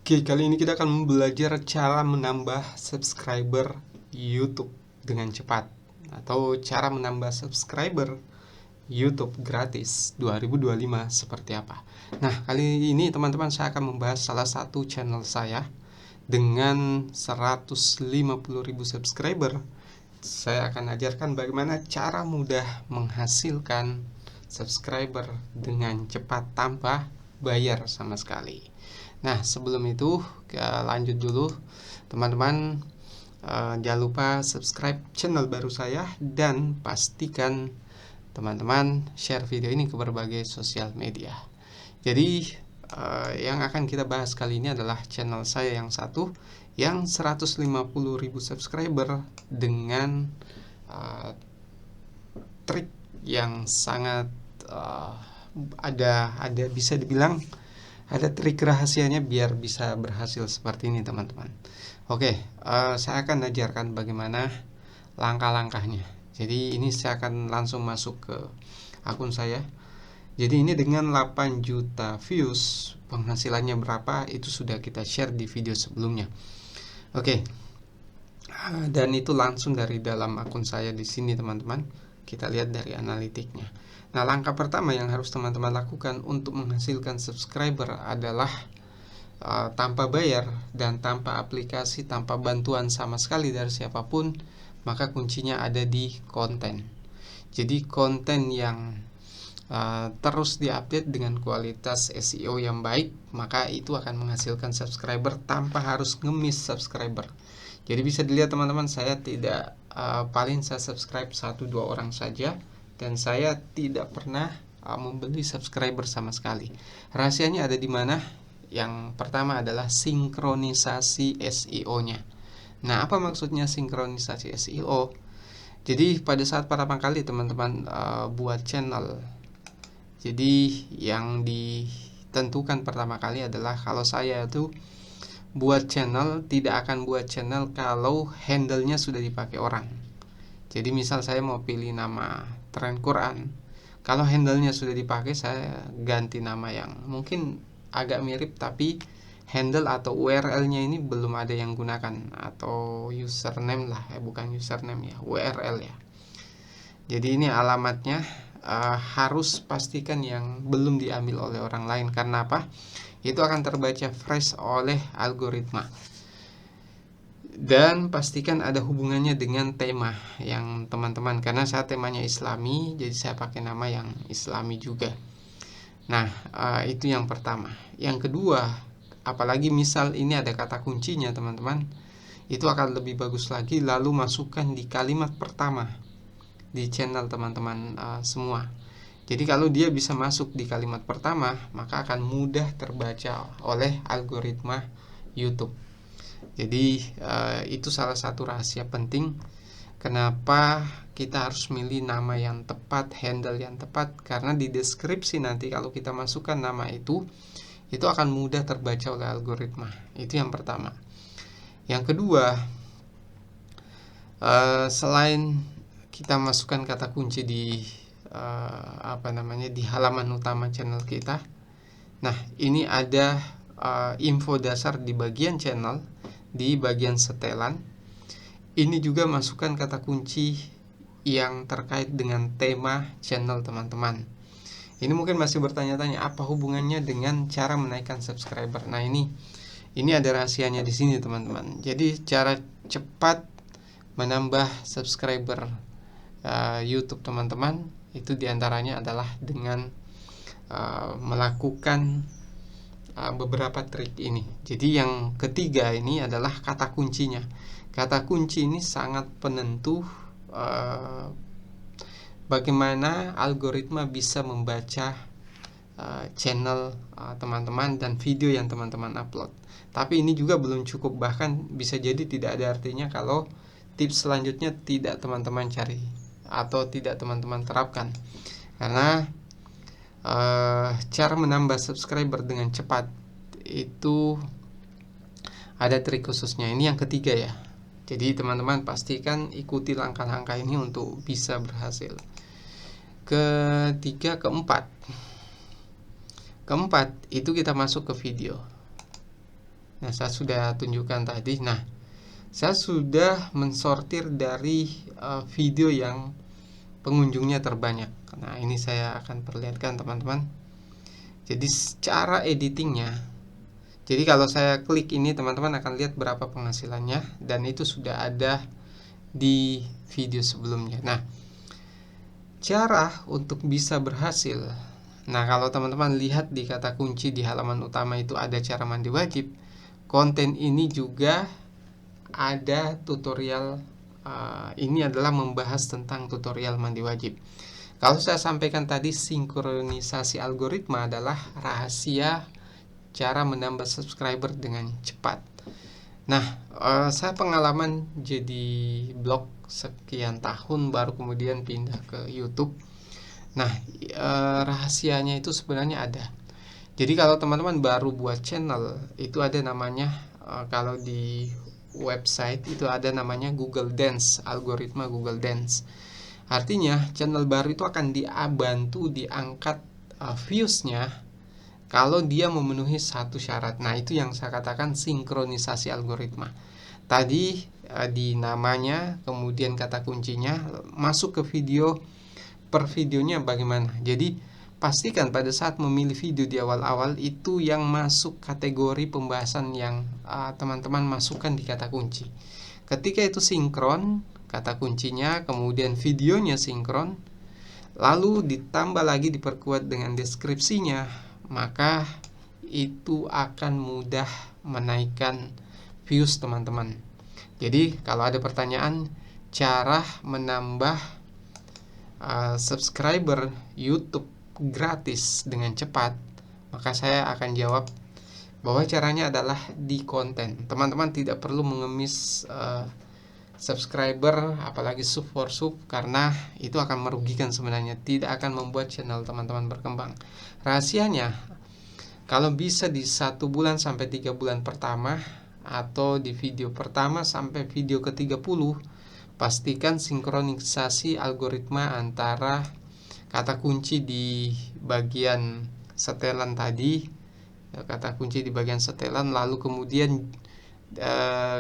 Oke, kali ini kita akan belajar cara menambah subscriber YouTube dengan cepat, atau cara menambah subscriber YouTube gratis 2025 seperti apa. Nah, kali ini teman-teman saya akan membahas salah satu channel saya dengan 150.000 subscriber. Saya akan ajarkan bagaimana cara mudah menghasilkan subscriber dengan cepat tanpa bayar sama sekali. Nah, sebelum itu lanjut dulu teman-teman. Jangan lupa subscribe channel baru saya dan pastikan teman-teman share video ini ke berbagai sosial media. Jadi yang akan kita bahas kali ini adalah channel saya yang satu, yang 150.000 subscriber dengan trik yang sangat ada bisa dibilang ada trik rahasianya biar bisa berhasil seperti ini teman-teman. Oke, saya akan ajarkan bagaimana langkah-langkahnya. Jadi ini saya akan langsung masuk ke akun saya. Jadi ini dengan 8 juta views, penghasilannya berapa itu sudah kita share di video sebelumnya. Oke, dan itu langsung dari dalam akun saya di sini teman-teman. Kita lihat dari analitiknya. Nah, langkah pertama yang harus teman-teman lakukan untuk menghasilkan subscriber adalah tanpa bayar dan tanpa aplikasi, tanpa bantuan sama sekali dari siapapun, maka kuncinya ada di konten. Jadi konten yang terus diupdate dengan kualitas SEO yang baik, maka itu akan menghasilkan subscriber tanpa harus ngemis subscriber. Jadi bisa dilihat teman-teman, saya tidak paling saya subscribe 1-2 orang saja, dan saya tidak pernah membeli subscriber sama sekali. Rahasianya ada di mana? Yang pertama adalah sinkronisasi SEO-nya. Nah, apa maksudnya sinkronisasi SEO? Jadi pada saat pertama kali teman-teman buat channel, jadi yang ditentukan pertama kali adalah kalau saya itu buat channel, tidak akan buat channel kalau handle-nya sudah dipakai orang. Jadi misal saya mau pilih nama Tren Quran, kalau handle-nya sudah dipakai, saya ganti nama yang mungkin agak mirip tapi handle atau URL-nya ini belum ada yang gunakan, atau username lah, bukan username ya, URL ya. Jadi ini alamatnya harus pastikan yang belum diambil oleh orang lain. Karena apa? Itu akan terbaca fresh oleh algoritma. Dan pastikan ada hubungannya dengan tema yang teman-teman, karena saya temanya Islami, jadi saya pakai nama yang Islami juga. Nah, itu yang pertama. Yang kedua, apalagi misal ini ada kata kuncinya teman-teman, itu akan lebih bagus lagi. Lalu masukkan di kalimat pertama di channel teman-teman semua. Jadi kalau dia bisa masuk di kalimat pertama, maka akan mudah terbaca oleh algoritma YouTube. Jadi itu salah satu rahasia penting kenapa kita harus milih nama yang tepat, handle yang tepat, karena di deskripsi nanti kalau kita masukkan nama itu akan mudah terbaca oleh algoritma. Itu yang pertama. Yang kedua, selain kita masukkan kata kunci di di halaman utama channel kita, nah ini ada info dasar di bagian channel, di bagian setelan. Ini juga masukkan kata kunci yang terkait dengan tema channel teman-teman. Ini mungkin masih bertanya-tanya apa hubungannya dengan cara menaikkan subscriber. Nah, ini ada rahasianya di sini teman-teman. Jadi cara cepat menambah subscriber YouTube teman-teman itu diantaranya adalah dengan melakukan beberapa trik ini. Jadi yang ketiga ini adalah kata kuncinya. Kata kunci ini sangat penentu bagaimana algoritma bisa membaca channel teman-teman dan video yang teman-teman upload. Tapi ini juga belum cukup, bahkan bisa jadi tidak ada artinya kalau tips selanjutnya tidak teman-teman cari atau tidak teman-teman terapkan. Karena cara menambah subscriber dengan cepat itu ada trik khususnya. Ini yang ketiga ya. Jadi teman-teman pastikan ikuti langkah-langkah ini untuk bisa berhasil. Keempat itu kita masuk ke video. Nah, saya sudah tunjukkan tadi. Nah, saya sudah mensortir dari video yang pengunjungnya terbanyak. Nah, ini saya akan perlihatkan teman-teman. Jadi cara editingnya, jadi kalau saya klik ini teman-teman akan lihat berapa penghasilannya, dan itu sudah ada di video sebelumnya. Nah, cara untuk bisa berhasil, nah kalau teman-teman lihat di kata kunci di halaman utama itu ada cara mandi wajib. Konten ini juga ada tutorial. Ini adalah membahas tentang tutorial mandi wajib. Kalau saya sampaikan tadi, sinkronisasi algoritma adalah rahasia cara menambah subscriber dengan cepat. Nah, saya pengalaman jadi blog sekian tahun baru kemudian pindah ke YouTube. Nah, rahasianya itu sebenarnya ada. Jadi kalau teman-teman baru buat channel, itu ada namanya, kalau di website itu ada namanya Google Dance, algoritma Google Dance. Artinya channel baru itu akan dibantu diangkat viewsnya kalau dia memenuhi satu syarat. Nah, itu yang saya katakan sinkronisasi algoritma. Tadi di namanya, kemudian kata kuncinya, masuk ke video, per videonya bagaimana. Jadi pastikan pada saat memilih video di awal-awal itu yang masuk kategori pembahasan yang teman-teman masukkan di kata kunci. Ketika itu sinkron kata kuncinya, kemudian videonya sinkron, lalu ditambah lagi diperkuat dengan deskripsinya, maka itu akan mudah menaikkan views teman-teman. Jadi kalau ada pertanyaan cara menambah subscriber YouTube gratis dengan cepat, maka saya akan jawab bahwa caranya adalah di konten. Teman-teman tidak perlu mengemis subscriber, apalagi sub for sub, karena itu akan merugikan sebenarnya, tidak akan membuat channel teman-teman berkembang. Rahasianya, kalau bisa di 1 bulan sampai 3 bulan pertama, atau di video pertama sampai video ke-30, pastikan sinkronisasi algoritma antara kata kunci di bagian setelan tadi, kata kunci di bagian setelan, lalu kemudian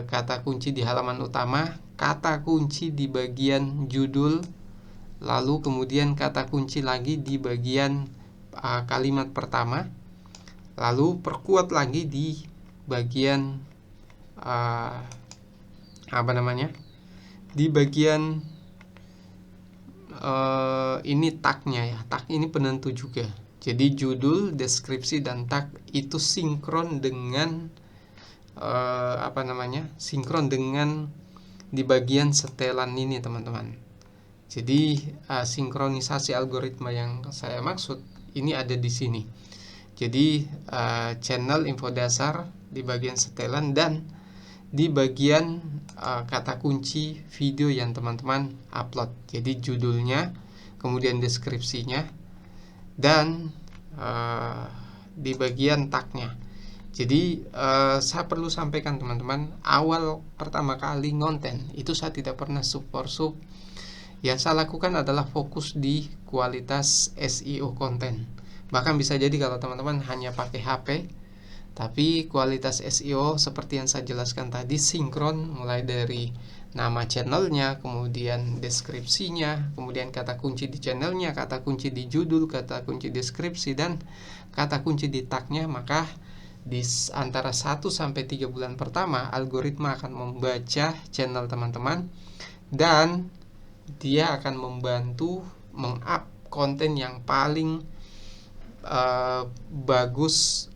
kata kunci di halaman utama, kata kunci di bagian judul, lalu kemudian kata kunci lagi di bagian kalimat pertama, lalu perkuat lagi di bagian di bagian ini tagnya ya. Tag ini penentu juga. Jadi judul, deskripsi, dan tag itu sinkron dengan sinkron dengan di bagian setelan ini teman-teman. Jadi sinkronisasi algoritma yang saya maksud ini ada di sini. Jadi channel info dasar di bagian setelan, dan di bagian kata kunci video yang teman-teman upload. Jadi judulnya, kemudian deskripsinya, dan di bagian tagnya. Jadi saya perlu sampaikan teman-teman, awal pertama kali ngonten itu saya tidak pernah sub for sub. Yang saya lakukan adalah fokus di kualitas SEO konten. Bahkan bisa jadi kalau teman-teman hanya pakai HP, tapi kualitas SEO seperti yang saya jelaskan tadi sinkron, mulai dari nama channelnya, kemudian deskripsinya, kemudian kata kunci di channelnya, kata kunci di judul, kata kunci deskripsi, dan kata kunci di tagnya. Maka di antara 1 sampai 3 bulan pertama, algoritma akan membaca channel teman-teman, dan dia akan membantu meng-up konten yang paling bagus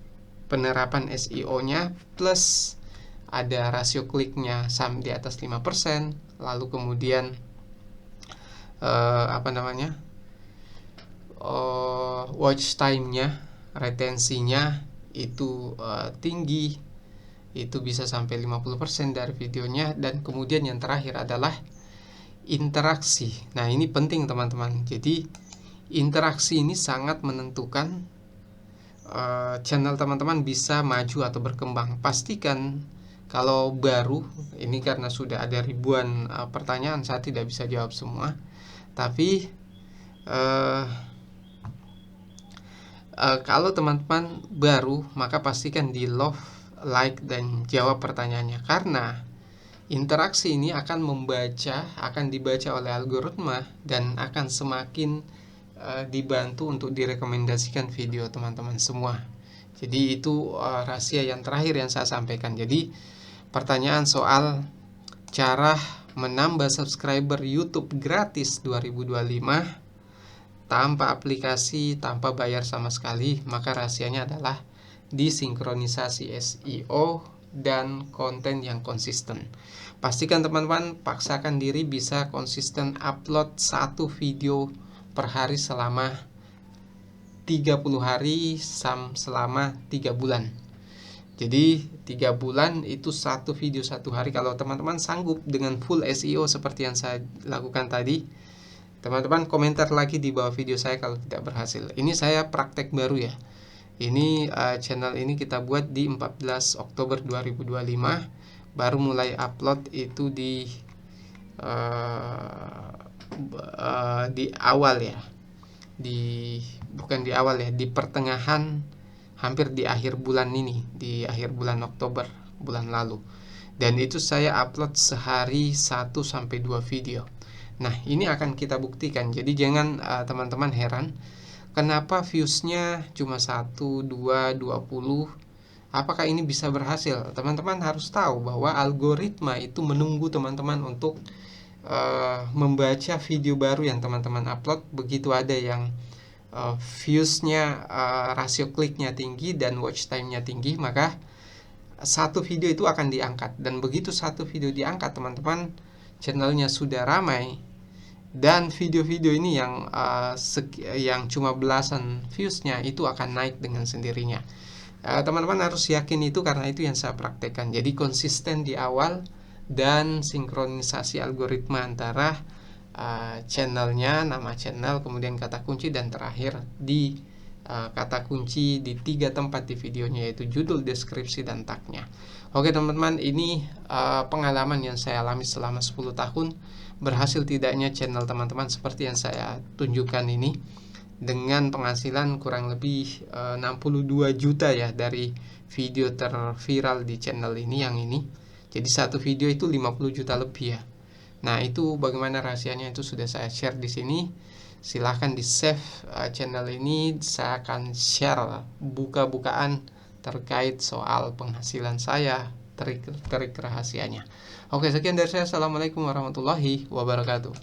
penerapan SEO-nya, plus ada rasio kliknya di atas 5%, lalu kemudian watch time-nya, retensinya itu tinggi, itu bisa sampai 50% dari videonya. Dan kemudian yang terakhir adalah interaksi. Nah, ini penting teman-teman. Jadi interaksi ini sangat menentukan channel teman-teman bisa maju atau berkembang. Pastikan kalau baru, ini karena sudah ada ribuan pertanyaan, saya tidak bisa jawab semua. Tapi kalau teman-teman baru, maka pastikan di love like dan jawab pertanyaannya, karena interaksi ini akan dibaca oleh algoritma dan akan semakin dibantu untuk direkomendasikan video teman-teman semua. Jadi itu rahasia yang terakhir yang saya sampaikan. Jadi pertanyaan soal cara menambah subscriber YouTube gratis 2025 tanpa aplikasi, tanpa bayar sama sekali, maka rahasianya adalah disinkronisasi SEO dan konten yang konsisten. Pastikan teman-teman, paksakan diri bisa konsisten upload satu video per hari selama 30 hari selama 3 bulan. Jadi 3 bulan itu satu video satu hari. Kalau teman-teman sanggup dengan full SEO seperti yang saya lakukan tadi, teman-teman komentar lagi di bawah video saya kalau tidak berhasil. Ini saya praktek baru ya. Ini channel ini kita buat di 14 Oktober 2025. Baru mulai upload itu di awal ya. Bukan di awal ya, di pertengahan, hampir di akhir bulan ini, di akhir bulan Oktober bulan lalu. Dan itu saya upload sehari 1 sampai 2 video. Nah, ini akan kita buktikan. Jadi jangan teman-teman heran kenapa viewsnya cuma 1, 2, 20. Apakah ini bisa berhasil? Teman-teman harus tahu bahwa algoritma itu menunggu teman-teman untuk membaca video baru yang teman-teman upload. Begitu ada yang viewsnya, rasio kliknya tinggi dan watch time-nya tinggi, maka satu video itu akan diangkat. Dan begitu satu video diangkat, teman-teman, channelnya sudah ramai, dan video-video ini yang cuma belasan viewsnya itu akan naik dengan sendirinya. Teman-teman harus yakin itu, karena itu yang saya praktekkan. Jadi konsisten di awal dan sinkronisasi algoritma antara channelnya, nama channel, kemudian kata kunci, dan terakhir di kata kunci di 3 tempat di videonya, yaitu judul, deskripsi, dan tagnya. Oke teman-teman, ini pengalaman yang saya alami selama 10 tahun. Berhasil tidaknya channel teman-teman seperti yang saya tunjukkan ini, dengan penghasilan kurang lebih 62 juta ya dari video terviral di channel ini, yang ini. Jadi satu video itu 50 juta lebih ya. Nah, itu bagaimana rahasianya itu sudah saya share di sini. Silahkan di save channel ini. Saya akan share buka-bukaan terkait soal penghasilan saya, trik rahasianya. Oke, sekian dari saya. Assalamualaikum warahmatullahi wabarakatuh.